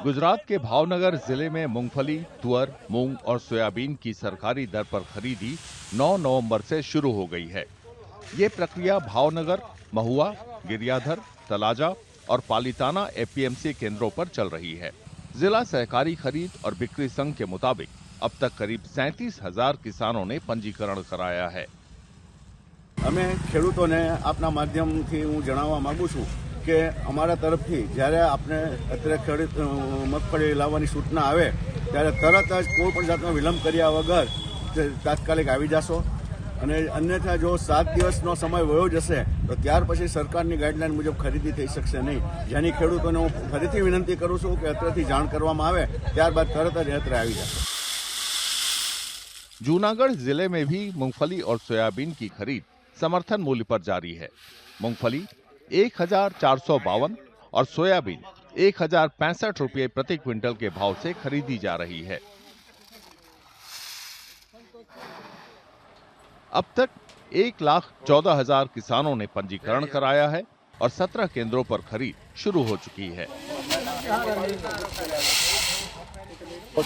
गुजरात के भावनगर जिले में मूंगफली, तुअर, मूंग और सोयाबीन की सरकारी दर पर खरीदी 9 नवंबर से शुरू हो गई है। ये प्रक्रिया भावनगर, महुआ, गिरियाधर, तलाजा और पालिताना एपीएमसी केंद्रों पर चल रही है। जिला सहकारी खरीद और बिक्री संघ के मुताबिक अब तक करीब 37,000 किसानों ने पंजीकरण कराया है। અમે ખેડૂતોને આપના માધ્યમથી હું જણાવવા માંગુ છું કે અમારા તરફથી જ્યારે આપણે અત્યારે ખેડૂત મગફળી લાવવાની સૂચના આવે ત્યારે તરત જ કોઈ પણ જાતનો વિલંબ કર્યા વગર તાત્કાલિક આવી જશો અને અન્યથા જો 7 દિવસનો સમય વયો જશે તો ત્યાર પછી સરકારની ગાઈડલાઈન મુજબ ખરીદી થઈ શકશે નહીં, જેની ખેડૂતોને હું ફરીથી વિનંતી કરું છું કે અત્રેથી જાણ કરવામાં આવે ત્યારબાદ તરત જ અત્રે આવી જશે। जूनागढ़ जिले में भी मूंगफली और सोयाबीन की खरीद समर्थन मूल्य पर जारी है। मूंगफली 1,452 और सोयाबीन 1,065 रुपये प्रति क्विंटल के भाव से खरीदी जा रही है। अब तक 1,14,000 किसानों ने पंजीकरण कराया है और 17 केंद्रों पर खरीद शुरू हो चुकी है।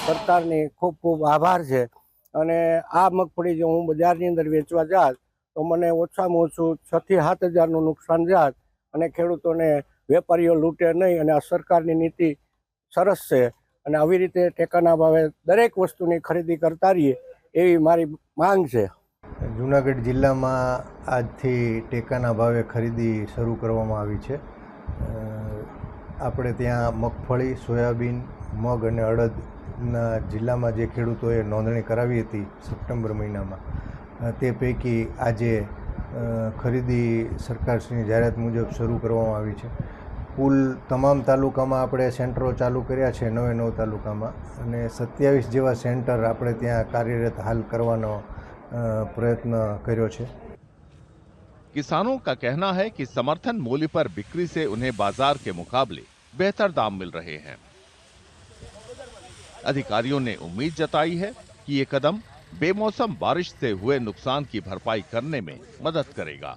सरकार ने खूब खूब आभार है અને આ મગફળી જો હું બજારની અંદર વેચવા જાત તો મને ઓછામાં ઓછું 6 થી 7 હજારનું નુકસાન જાત અને ખેડૂતોને વેપારીઓ લૂંટે નહીં અને આ સરકારની નીતિ સરસ છે અને આવી રીતે ટેકાના ભાવે દરેક વસ્તુની ખરીદી કરતા રહીએ એવી મારી માંગ છે। જૂનાગઢ જિલ્લામાં આજથી ટેકાના ભાવે ખરીદી શરૂ કરવામાં આવી છે। આપણે ત્યાં મગફળી, સોયાબીન, મગ અને અડદના જિલ્લામાં જે ખેડૂતોએ નોંધણી કરાવી હતી સપ્ટેમ્બર મહિનામાં તે પૈકી આજે ખરીદી સરકારશ્રીની જાહેરાત મુજબ શરૂ કરવામાં આવી છે। કુલ તમામ તાલુકામાં આપણે સેન્ટરો ચાલુ કર્યા છે 9 તાલુકામાં અને 27 જેવા સેન્ટર આપણે ત્યાં કાર્યરત હાલ કરવાનો प्रयत्न કર્યો છે। किसानों का कहना है कि समर्थन मूल्य पर बिक्री से उन्हें बाजार के मुकाबले बेहतर दाम मिल रहे हैं। अधिकारियों ने उम्मीद जताई है कि ये कदम बेमौसम बारिश से हुए नुकसान की भरपाई करने में मदद करेगा।